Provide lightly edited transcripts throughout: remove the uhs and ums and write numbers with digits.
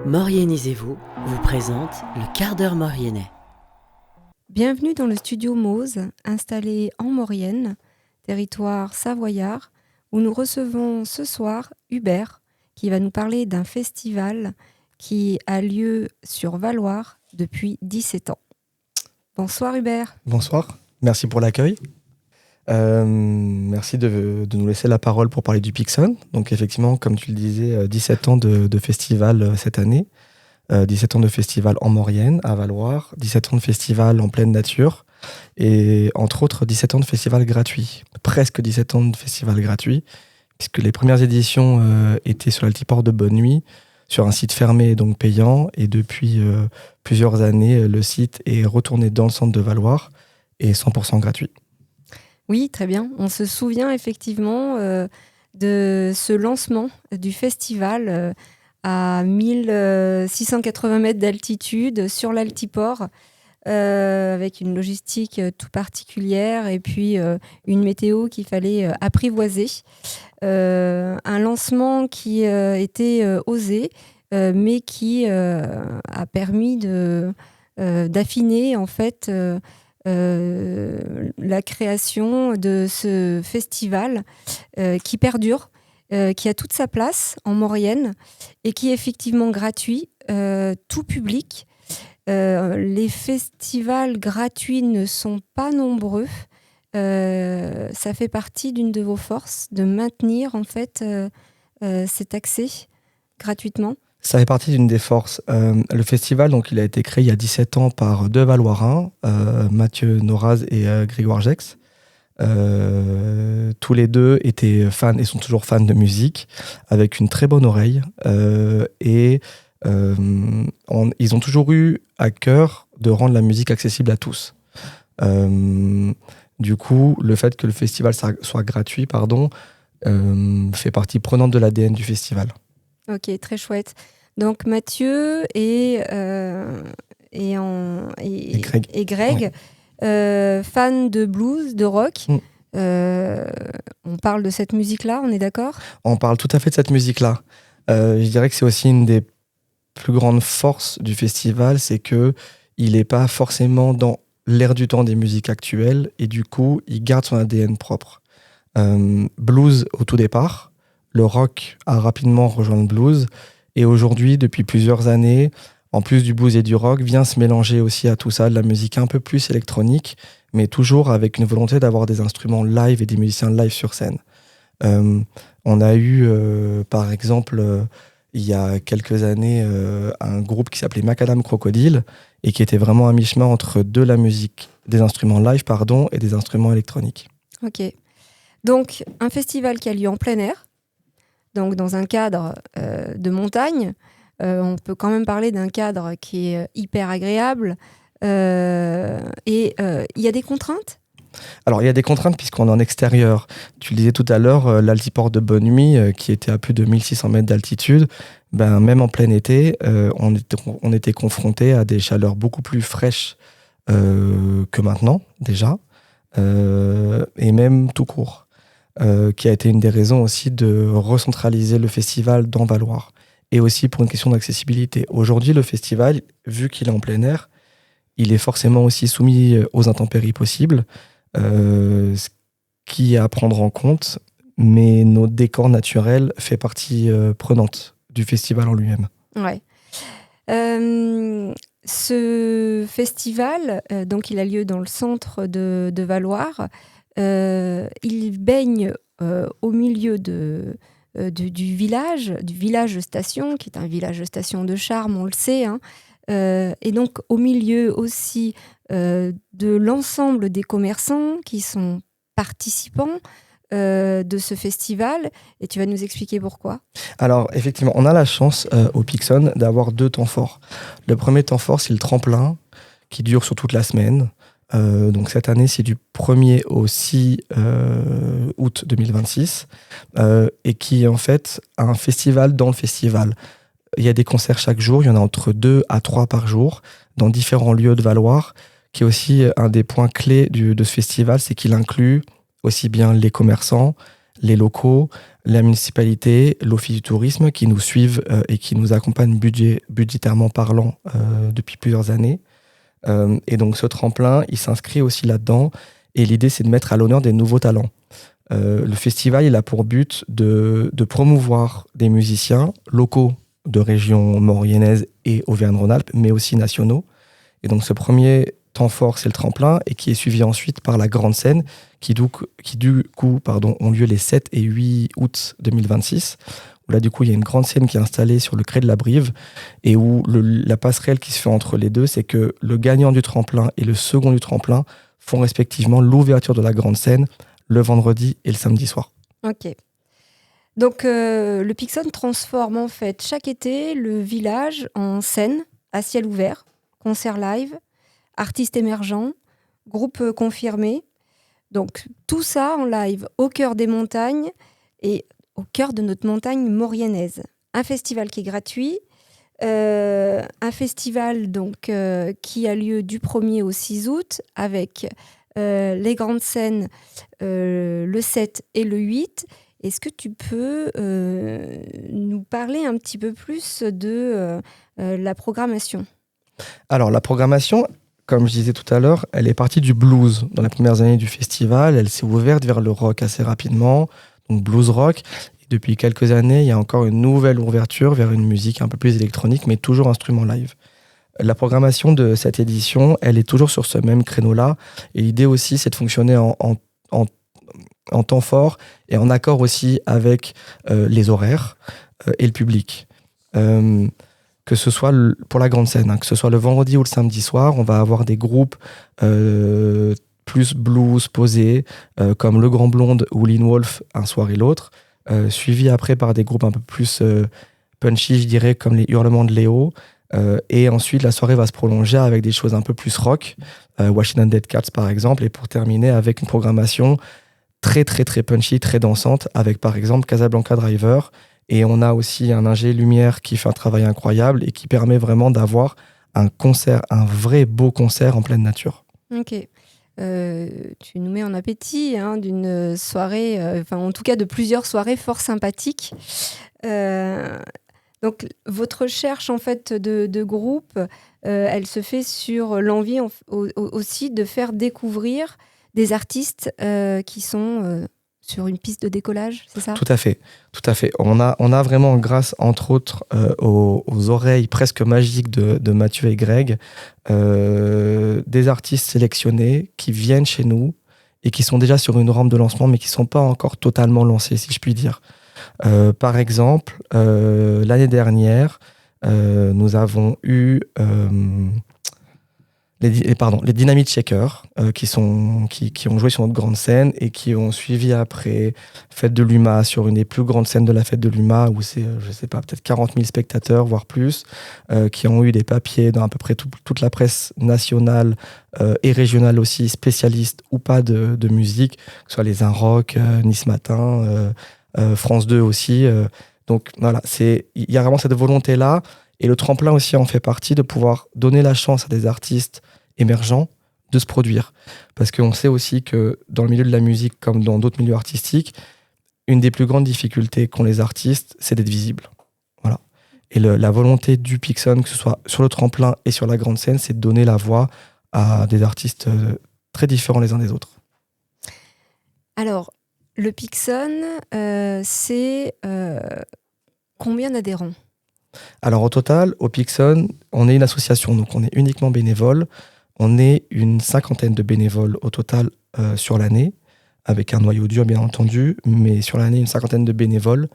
Mauriennisez-vous vous présente le quart d'heure mauriennais. Bienvenue dans le studio Mose, installé en Maurienne, territoire savoyard, où nous recevons ce soir Hubert, qui va nous parler d'un festival qui a lieu sur Valloire depuis 17 ans. Bonsoir Hubert. Bonsoir, merci pour l'accueil. Merci de nous laisser la parole pour parler du Pixon. Donc effectivement, comme tu le disais, 17 ans de festival cette année. 17 ans de festival en Maurienne, à Valloire, 17 ans de festival en pleine nature, et entre autres 17 ans de festival gratuit, presque 17 ans de festival gratuit, puisque les premières éditions étaient sur l'altiport de Bonne Nuit, sur un site fermé et donc payant, et depuis plusieurs années, le site est retourné dans le centre de Valloire, et 100% gratuit. Oui, très bien. On se souvient effectivement de ce lancement du festival à 1680 mètres d'altitude sur l'altiport, avec une logistique tout particulière et puis une météo qu'il fallait apprivoiser. Un lancement qui était osé, mais qui a permis d'affiner en fait la création de ce festival qui perdure, qui a toute sa place en Maurienne et qui est effectivement gratuit, tout public. Les festivals gratuits ne sont pas nombreux. Ça fait partie d'une de vos forces de maintenir en fait cet accès gratuitement. Ça fait partie d'une des forces. Le festival, donc, il a été créé il y a 17 ans par deux Valloirins, Mathieu Noraz et Grégoire Gex. Tous les deux étaient fans et sont toujours fans de musique, avec une très bonne oreille. Ils ont toujours eu à cœur de rendre la musique accessible à tous. Du coup, le fait que le festival soit gratuit, fait partie prenante de l'ADN du festival. Ok, très chouette. Donc Mathieu et Greg, ouais. Fans de blues, de rock. On parle de cette musique-là, on est d'accord ? On parle tout à fait de cette musique-là. Je dirais que c'est aussi une des plus grandes forces du festival, c'est qu'il n'est pas forcément dans l'air du temps des musiques actuelles, et du coup, il garde son ADN propre. Blues au tout départ, le rock a rapidement rejoint le blues, et aujourd'hui, depuis plusieurs années, en plus du blues et du rock, vient se mélanger aussi à tout ça, de la musique un peu plus électronique, mais toujours avec une volonté d'avoir des instruments live et des musiciens live sur scène. On a eu, par exemple, il y a quelques années, un groupe qui s'appelait Macadam Crocodile, et qui était vraiment à mi-chemin entre de la musique, des instruments live, et des instruments électroniques. Ok. Donc, un festival qui a lieu en plein air, donc dans un cadre de montagne. On peut quand même parler d'un cadre qui est hyper agréable. Et il y a des contraintes ? Alors, il y a des contraintes puisqu'on est en extérieur. Tu le disais tout à l'heure, l'altiport de Bonne Nuit, qui était à plus de 1600 mètres d'altitude, même en plein été, on était confronté à des chaleurs beaucoup plus fraîches que maintenant, déjà, et même tout court. Qui a été une des raisons aussi de recentraliser le festival dans Valloire. Et aussi pour une question d'accessibilité. Aujourd'hui, le festival, vu qu'il est en plein air, il est forcément aussi soumis aux intempéries possibles, ce qui est à prendre en compte, mais notre décor naturel fait partie prenante du festival en lui-même. Ouais. Ce festival, donc il a lieu dans le centre de Valloire. Il baigne au milieu du village station, qui est un village station de charme, on le sait, hein, et donc au milieu aussi de l'ensemble des commerçants qui sont participants de ce festival, et tu vas nous expliquer pourquoi. Alors effectivement, on a la chance au Pixon d'avoir deux temps forts. Le premier temps fort, c'est le tremplin qui dure sur toute la semaine. Donc cette année, c'est du 1er au 6 août 2026, et qui est en fait un festival dans le festival. Il y a des concerts chaque jour, il y en a entre 2 à 3 par jour, dans différents lieux de Valloire, qui est aussi un des points clés de ce festival, c'est qu'il inclut aussi bien les commerçants, les locaux, la municipalité, l'Office du tourisme qui nous suivent et qui nous accompagnent budgétairement parlant depuis plusieurs années. Et donc ce tremplin, il s'inscrit aussi là-dedans. Et l'idée, c'est de mettre à l'honneur des nouveaux talents. Le festival, il a pour but de promouvoir des musiciens locaux de région mauriennaise et Auvergne-Rhône-Alpes, mais aussi nationaux. Et donc ce premier temps fort, c'est le tremplin, et qui est suivi ensuite par la grande scène, qui du coup, ont lieu les 7 et 8 août 2026. Où là, du coup, il y a une grande scène qui est installée sur le cré de la Brive, et où la passerelle qui se fait entre les deux, c'est que le gagnant du tremplin et le second du tremplin font respectivement l'ouverture de la grande scène le vendredi et le samedi soir. Ok. Donc, le Pixon transforme en fait chaque été le village en scène à ciel ouvert, concerts live, artistes émergents, groupes confirmés. Donc, tout ça en live au cœur des montagnes et au cœur de notre montagne mauriennaise. Un festival qui est gratuit, un festival donc, qui a lieu du 1er au 6 août avec les grandes scènes le 7 et le 8. Est-ce que tu peux nous parler un petit peu plus de la programmation ? Alors, la programmation, comme je disais tout à l'heure, elle est partie du blues dans les premières années du festival. Elle s'est ouverte vers le rock assez rapidement, donc blues rock. Et depuis quelques années, il y a encore une nouvelle ouverture vers une musique un peu plus électronique, mais toujours instrument live. La programmation de cette édition, elle est toujours sur ce même créneau-là. Et l'idée aussi, c'est de fonctionner en temps fort et en accord aussi avec les horaires et le public. Que ce soit pour la grande scène, que ce soit le vendredi ou le samedi soir, on va avoir des groupes plus blues posés, comme Le Grand Blonde ou Lean Wolf un soir et l'autre, suivis après par des groupes un peu plus punchy, je dirais, comme les Hurlements de Léo. Et ensuite, la soirée va se prolonger avec des choses un peu plus rock, Washington Dead Cats par exemple, et pour terminer avec une programmation très très très punchy, très dansante, avec par exemple Casablanca Driver. Et on a aussi un ingé lumière qui fait un travail incroyable et qui permet vraiment d'avoir un concert, un vrai beau concert en pleine nature. Ok. Tu nous mets en appétit d'une soirée, en tout cas de plusieurs soirées fort sympathiques. Donc, votre recherche en fait de groupe, elle se fait sur l'envie aussi de faire découvrir des artistes qui sont sur une piste de décollage, c'est ça ? Tout à fait, tout à fait. On a vraiment, grâce entre autres aux oreilles presque magiques de Mathieu et Greg, des artistes sélectionnés qui viennent chez nous et qui sont déjà sur une rampe de lancement, mais qui ne sont pas encore totalement lancés, si je puis dire. Par exemple, l'année dernière, nous avons eu les Dynamite Shakers qui ont joué sur notre grande scène et qui ont suivi après Fête de l'UMA sur une des plus grandes scènes de la Fête de l'UMA où c'est, je sais pas, peut-être 40 000 spectateurs, voire plus, qui ont eu des papiers dans à peu près toute la presse nationale et régionale aussi, spécialistes ou pas de musique, que ce soit les Inrock, Nice Matin, France 2 aussi. Donc voilà, il y a vraiment cette volonté-là. Et le tremplin aussi en fait partie, de pouvoir donner la chance à des artistes émergents de se produire. Parce qu'on sait aussi que dans le milieu de la musique, comme dans d'autres milieux artistiques, une des plus grandes difficultés qu'ont les artistes, c'est d'être visible. Voilà. Et la volonté du Pixon, que ce soit sur le tremplin et sur la grande scène, c'est de donner la voix à des artistes très différents les uns des autres. Alors, le Pixon, c'est combien d'adhérents ? Alors au total, au Pixon, on est une association, donc on est uniquement bénévole. On est une 50aine de bénévoles au total sur l'année, avec un noyau dur bien entendu, mais sur l'année, une 50aine de bénévoles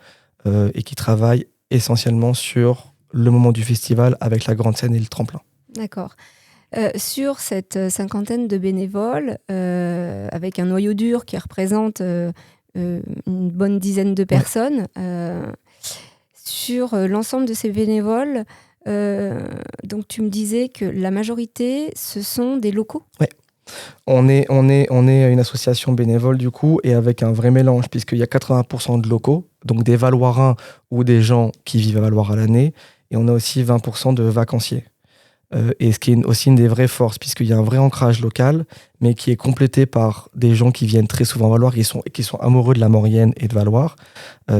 et qui travaillent essentiellement sur le moment du festival avec la grande scène et le tremplin. D'accord. Sur cette 50aine de bénévoles, avec un noyau dur qui représente une bonne dizaine de personnes, sur l'ensemble de ces bénévoles, donc tu me disais que la majorité, ce sont des locaux ? Oui. On est une association bénévole du coup, et avec un vrai mélange, puisqu'il y a 80% de locaux, donc des Valloirins ou des gens qui vivent à Valloire à l'année, et on a aussi 20% de vacanciers. Et ce qui est aussi une des vraies forces, puisqu'il y a un vrai ancrage local, mais qui est complété par des gens qui viennent très souvent à Valloire, qui sont amoureux de la Maurienne et de Valloire,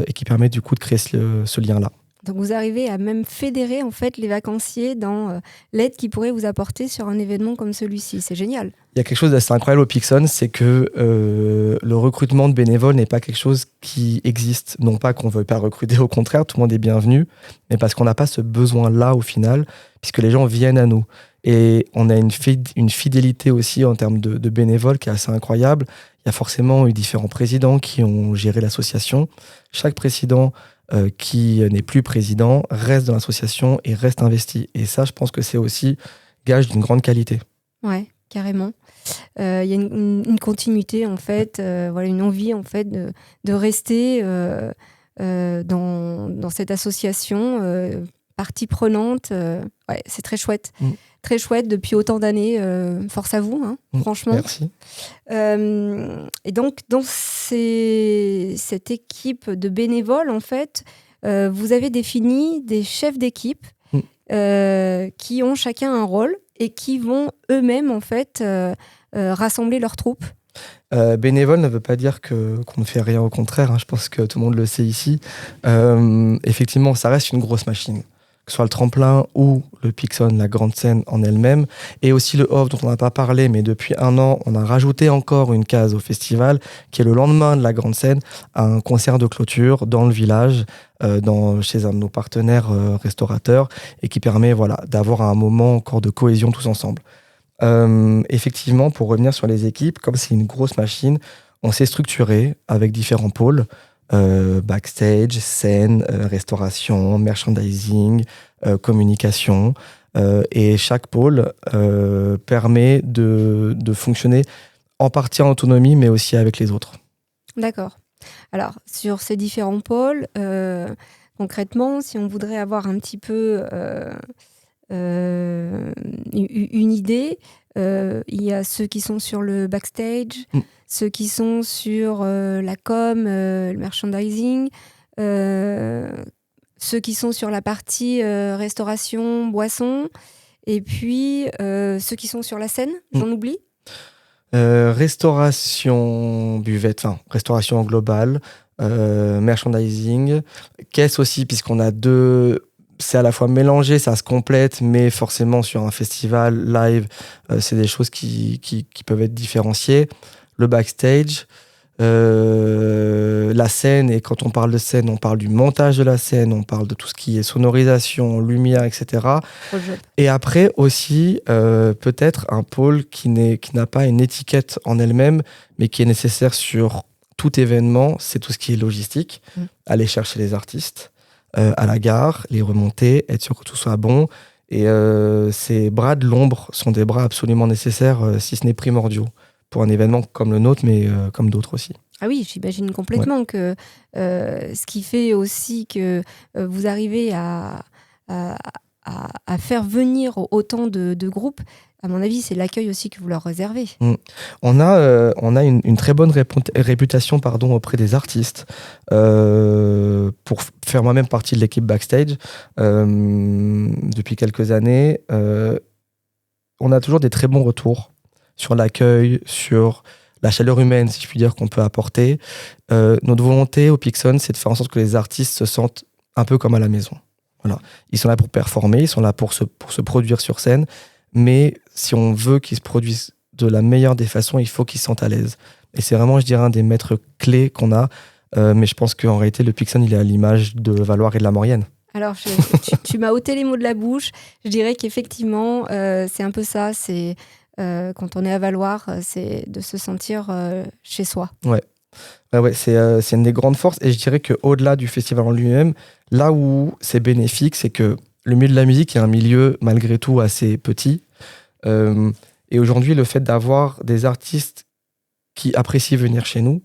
et qui permet du coup de créer ce lien-là. Donc vous arrivez à même fédérer en fait les vacanciers dans l'aide qu'ils pourraient vous apporter sur un événement comme celui-ci. C'est génial. Il y a quelque chose d'assez incroyable au Pixon, c'est que le recrutement de bénévoles n'est pas quelque chose qui existe. Non pas qu'on ne veuille pas recruter, au contraire, tout le monde est bienvenu, mais parce qu'on n'a pas ce besoin-là au final, puisque les gens viennent à nous. Et on a une fidélité aussi en termes de bénévoles qui est assez incroyable. Il y a forcément eu différents présidents qui ont géré l'association. Chaque président qui n'est plus président reste dans l'association et reste investi. Et ça, je pense que c'est aussi gage d'une grande qualité. Ouais, carrément. Il y a une continuité en fait, voilà, une envie en fait de rester dans cette association, partie prenante. Ouais, c'est très chouette. Très chouette depuis autant d'années. Force à vous, franchement. Merci. Et donc, dans cette équipe de bénévoles, en fait, vous avez défini des chefs d'équipe qui ont chacun un rôle et qui vont eux-mêmes, en fait, rassembler leurs troupes. Bénévole ne veut pas dire qu'on ne fait rien, au contraire. Je pense que tout le monde le sait ici. Effectivement, ça reste une grosse machine. Que ce soit le tremplin ou le Pixon, la grande scène en elle-même, et aussi le off dont on n'a pas parlé, mais depuis 1 an, on a rajouté encore une case au festival, qui est le lendemain de la grande scène, un concert de clôture dans le village, chez un de nos partenaires restaurateurs, et qui permet d'avoir un moment encore de cohésion tous ensemble. Effectivement, pour revenir sur les équipes, comme c'est une grosse machine, on s'est structuré avec différents pôles. Backstage, scène, restauration, merchandising, communication. Et chaque pôle permet de fonctionner en partie en autonomie, mais aussi avec les autres. D'accord. Alors, sur ces différents pôles, concrètement, si on voudrait avoir un petit peu une idée, il y a ceux qui sont sur le backstage, ceux qui sont sur la com, le merchandising, ceux qui sont sur la partie restauration, boisson, et puis ceux qui sont sur la scène, j'en oublie. Restauration buvette, restauration en global, merchandising, caisse aussi, puisqu'on a deux. C'est à la fois mélangé, ça se complète, mais forcément sur un festival live, c'est des choses qui peuvent être différenciées. Le backstage, la scène, et quand on parle de scène, on parle du montage de la scène, on parle de tout ce qui est sonorisation, lumière, etc. Et après aussi, peut-être un pôle qui n'a pas une étiquette en elle-même, mais qui est nécessaire sur tout événement, c'est tout ce qui est logistique, aller chercher les artistes, à la gare, les remonter, être sûr que tout soit bon. Et ces bras de l'ombre sont des bras absolument nécessaires, si ce n'est primordiaux, pour un événement comme le nôtre, mais comme d'autres aussi. Ah oui, j'imagine complètement que ce qui fait aussi que vous arrivez à faire venir autant de groupes, à mon avis, c'est l'accueil aussi que vous leur réservez. On a une très bonne réputation auprès des artistes. Pour faire moi-même partie de l'équipe backstage, depuis quelques années, on a toujours des très bons retours sur l'accueil, sur la chaleur humaine, si je puis dire, qu'on peut apporter. Notre volonté au Pixon, c'est de faire en sorte que les artistes se sentent un peu comme à la maison. Voilà. Ils sont là pour performer, ils sont là pour se produire sur scène, mais si on veut qu'ils se produisent de la meilleure des façons, il faut qu'ils se sentent à l'aise. Et c'est vraiment, je dirais, un des maîtres clés qu'on a, mais je pense qu'en réalité, le Pixon, il est à l'image de Valloire et de la Maurienne. Alors, tu m'as ôté les mots de la bouche. Je dirais qu'effectivement, c'est un peu ça, c'est quand on est à Valloire, c'est de se sentir chez soi. Ouais, c'est une des grandes forces. Et je dirais qu'au-delà du festival en lui-même, là où c'est bénéfique, c'est que le milieu de la musique est un milieu, malgré tout, assez petit. Et aujourd'hui, le fait d'avoir des artistes qui apprécient venir chez nous,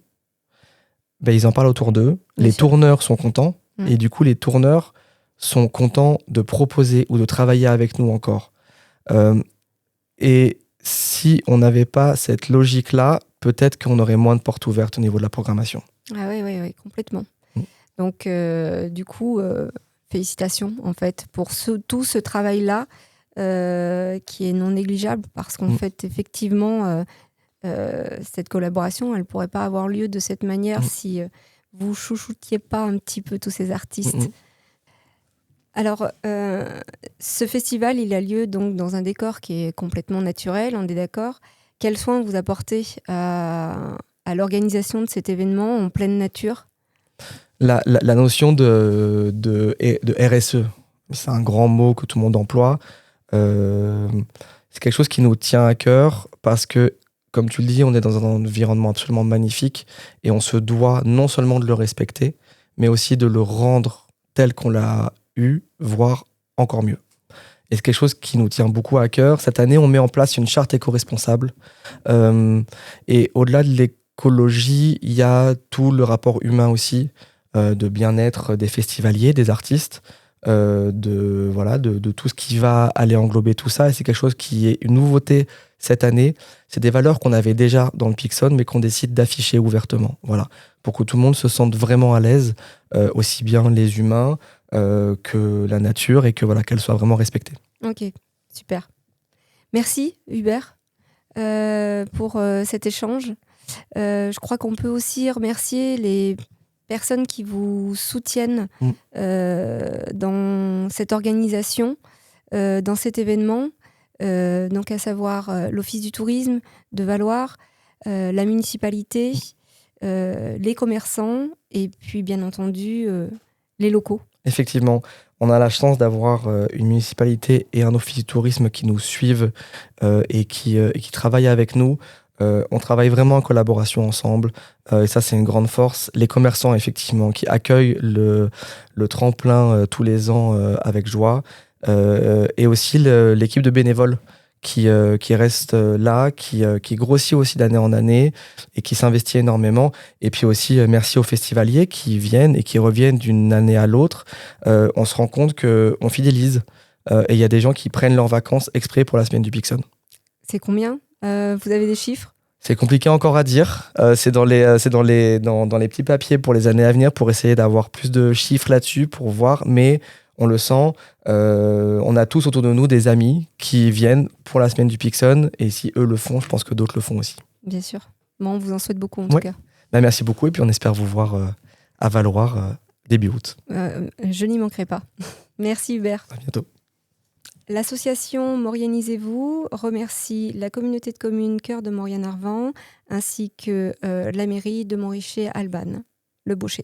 ils en parlent autour d'eux. Les tourneurs sont contents. Et du coup, les tourneurs sont contents de proposer ou de travailler avec nous encore. Et si on n'avait pas cette logique-là, peut-être qu'on aurait moins de portes ouvertes au niveau de la programmation. Ah oui, complètement. Donc, du coup, félicitations, en fait, pour tout ce travail-là qui est non négligeable parce qu'en fait, effectivement, cette collaboration, elle ne pourrait pas avoir lieu de cette manière si vous chouchoutiez pas un petit peu tous ces artistes. Alors, ce festival, il a lieu donc dans un décor qui est complètement naturel, on est d'accord. Quels soins vous apportez à l'organisation de cet événement en pleine nature ? La notion de RSE, c'est un grand mot que tout le monde emploie. C'est quelque chose qui nous tient à cœur parce que, comme tu le dis, on est dans un environnement absolument magnifique et on se doit non seulement de le respecter, mais aussi de le rendre tel qu'on l'a eu, voire encore mieux. Et c'est quelque chose qui nous tient beaucoup à cœur. Cette année, on met en place une charte éco-responsable. Et au-delà de l'écologie, il y a tout le rapport humain aussi, de bien-être des festivaliers, des artistes, de tout ce qui va aller englober tout ça. Et c'est quelque chose qui est une nouveauté cette année. C'est des valeurs qu'on avait déjà dans le Pixon, mais qu'on décide d'afficher ouvertement. Voilà, pour que tout le monde se sente vraiment à l'aise, aussi bien les humains que la nature, et que voilà, qu'elle soit vraiment respectée. Ok, super. Merci Hubert pour cet échange. Je crois qu'on peut aussi remercier les personnes qui vous soutiennent dans cette organisation, dans cet événement, donc à savoir l'Office du tourisme de Valloires, la municipalité, les commerçants et puis bien entendu les locaux. Effectivement, on a la chance d'avoir une municipalité et un office du tourisme qui nous suivent et qui travaillent avec nous. On travaille vraiment en collaboration ensemble et ça, c'est une grande force. Les commerçants, effectivement, qui accueillent le tremplin tous les ans avec joie, et aussi l'équipe de bénévoles qui reste là, qui grossit aussi d'année en année et qui s'investit énormément. Et puis aussi, merci aux festivaliers qui viennent et qui reviennent d'une année à l'autre. On se rend compte qu'on fidélise et il y a des gens qui prennent leurs vacances exprès pour la semaine du Pixon. C'est combien ? Vous avez des chiffres ? C'est compliqué encore à dire. C'est dans les petits papiers pour les années à venir pour essayer d'avoir plus de chiffres là-dessus pour voir. Mais on le sent, on a tous autour de nous des amis qui viennent pour la semaine du Pixon. Et si eux le font, je pense que d'autres le font aussi. Bien sûr. Bon, on vous en souhaite beaucoup en tout cas. Bah, merci beaucoup et puis on espère vous voir à Valloires début août. Je n'y manquerai pas. Merci Hubert. À bientôt. L'association Maurianisez-vous remercie la communauté de communes Cœur de Mauriane-Arvan ainsi que la mairie de Montrichet-Albanne, le Baucher.